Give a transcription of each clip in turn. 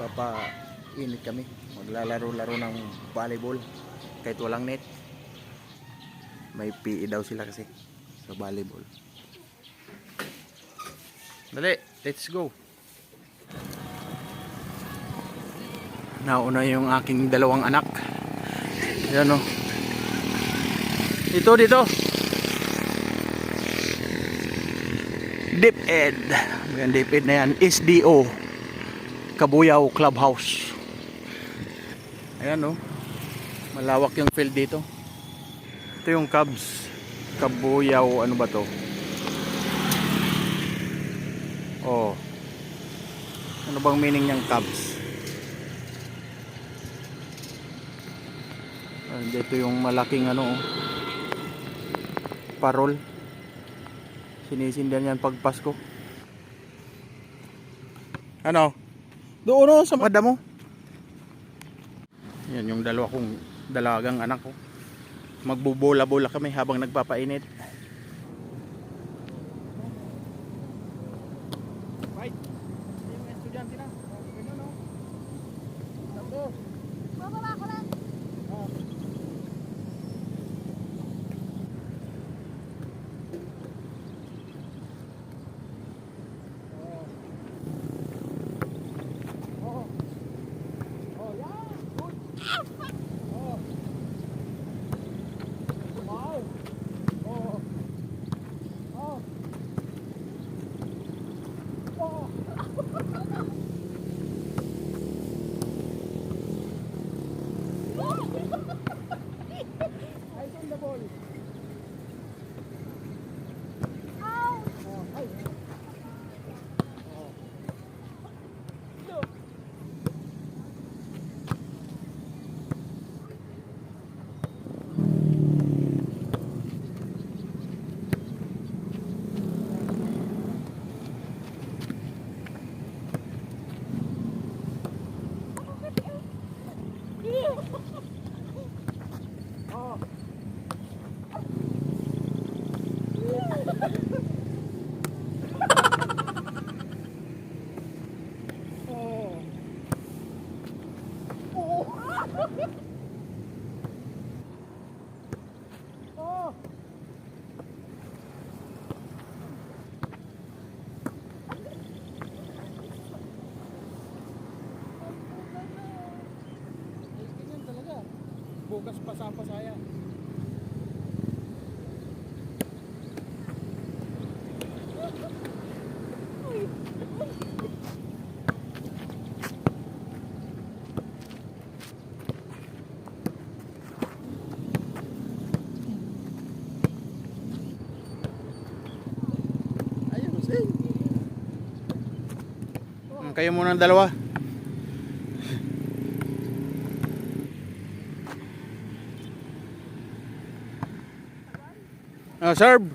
Magpapainit kami. Maglalaro-laro ng volleyball kahit walang net. May PE daw sila kasi sa volleyball. Dali, let's go. Nauna yung aking dalawang anak. Ayan o. Dito. DepEd. Ayan, DepEd na yan. SDO. Kabuyao Clubhouse. Ayan o. Malawak yung field dito. Ito yung Cubs. Kabuyao, ano ba to? Oh. Ano bang meaning niyang Cubs? Dito yung malaking ano, parol. Sinisindihan yan pag Pasko. Ano? Doon sa mada mo. Yan yung dalawa kong dalagang anak ko. Magbubola-bola kami habang nagpapainit. Right. Yung estudyante na. Ganun no. Tapos. Bababa ko lang. Bukas pasapasaya. Ayun, sing. Kayo muna ng dalawa. Serve.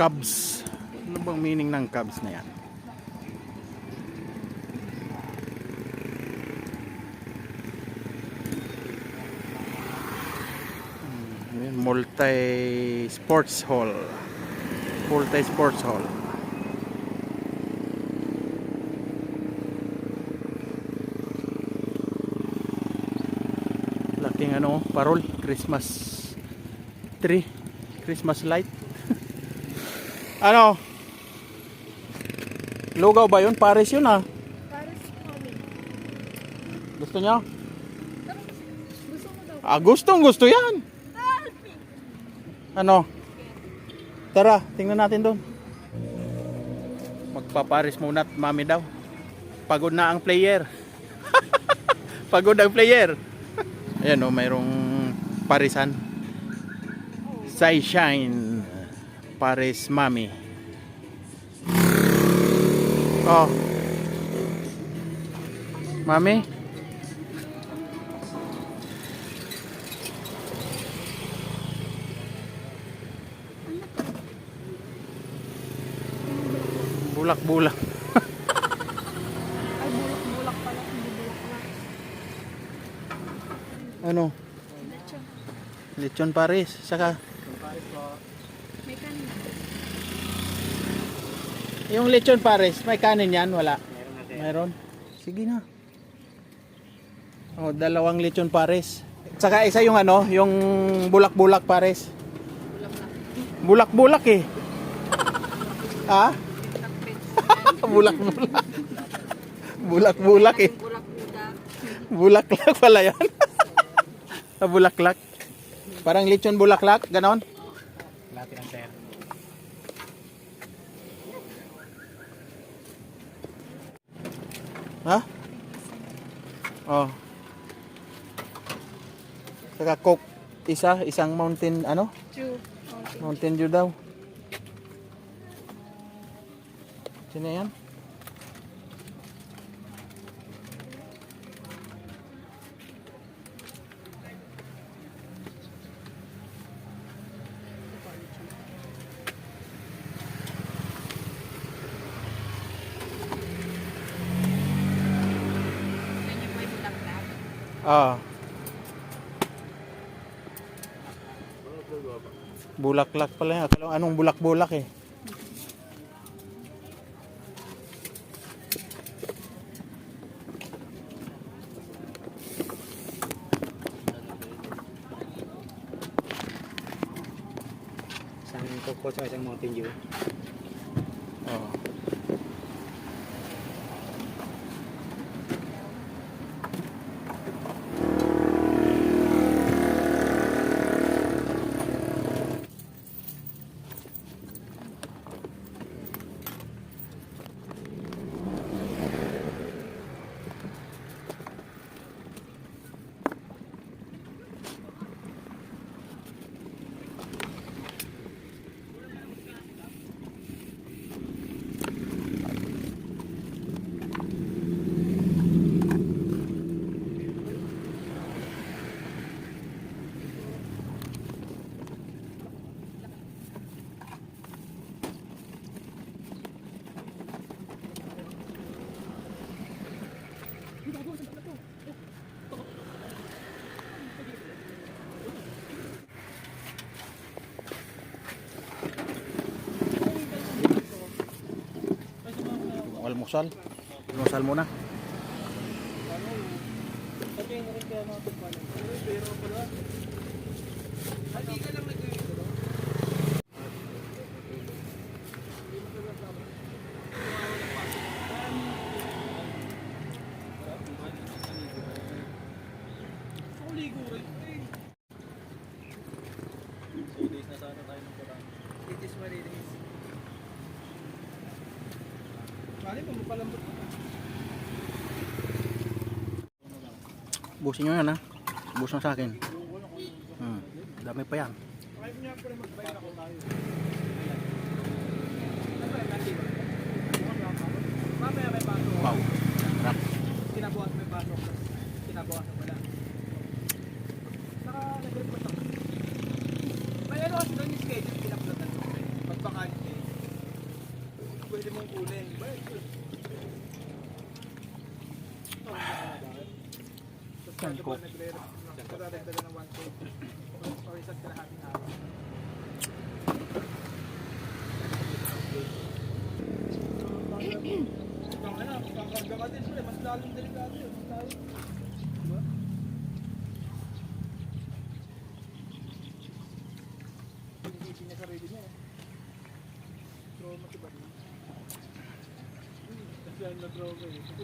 Cubs. Ano bang meaning ng Cubs na yan? Multi-sports hall. Multi-sports hall. Laking ano, parol, Christmas tree, Christmas light. Ano? Lugaw ba yun? Paris yun ah. Paris kami. Gusto niya? Gusto mo daw? Ah, gusto yan. Ano? Tara, tingnan natin doon. Magpaparis muna at mami daw. Pagod na ang player. Pagod ang player. Ayan o, mayroong parisan. Sunshine Paris mami. Oh. Mami? Bulak-bulak. Ay, bulak-bulak pala. Hindi bulak na. Ano? Lechon. Lechon Paris. Saka May kanin. yung lechon Paris, may kanin yan? Wala? Meron? Sige na. Oh, dalawang lechon Paris. Saka isa yung ano, yung bulak-bulak Paris. Bulak-bulak eh. Ha? Bulak-bulak. Bulak-bulak eh. Bulaklak pala yan. Bulaklak. Parang lechon bulaklak, ganon. Lahat ng pera. Ha? Oh. Saka Coke isang Mountain ano? True. Mountain Dew daw. Sino yan? Ah. Bulaklak pala yan. Akala ko anong bulak-bulak eh. Isang Coco sa isang Mountain Dew. Oh. Almusal. Almusal muna. Busin nyo yan ha. Bus na sa akin. Dami pa yan. Wow. Sarap. Kinabukas may pasok. Kinabukas wala. Nakalagay po ito. May ano kasi doon yung schedule pinaplotan mo. Pagpakalit eh. Sangko.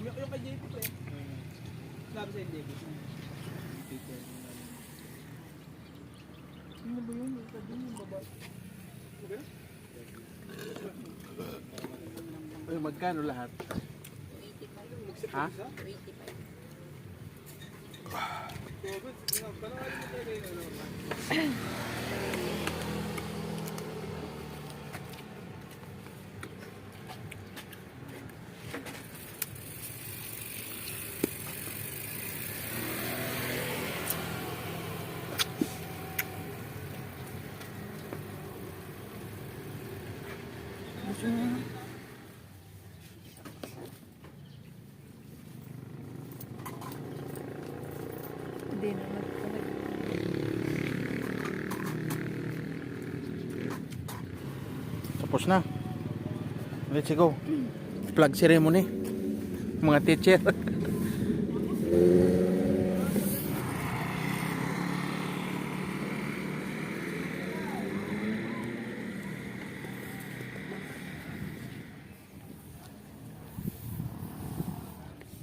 Yung kay JP pre. Sabi sa JP. Ano ba yun? Sabi yung baba. Ay, magkano lahat? Ha? 85. Hindi na nagkalag. Tapos na. Let's go. Flag ceremony. Mga teacher.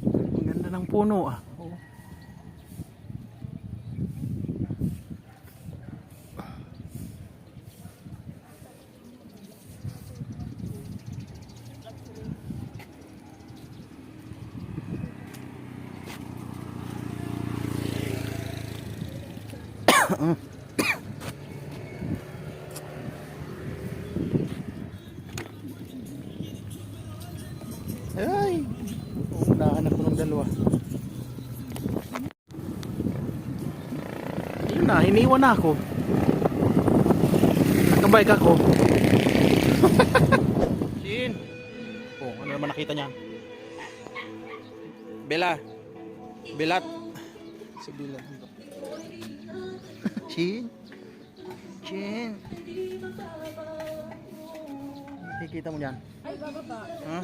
Ang ganda ng puno ah. Oo. Ay, unahan ako ng dalawa. Yun na, iniwan na ako. Nakabike ako. Shin. Oh, ano naman nakita niya? Bella. Belat. Si Bella. Shin. Shin. Kikita mo yan. Ay, bababa. Ha?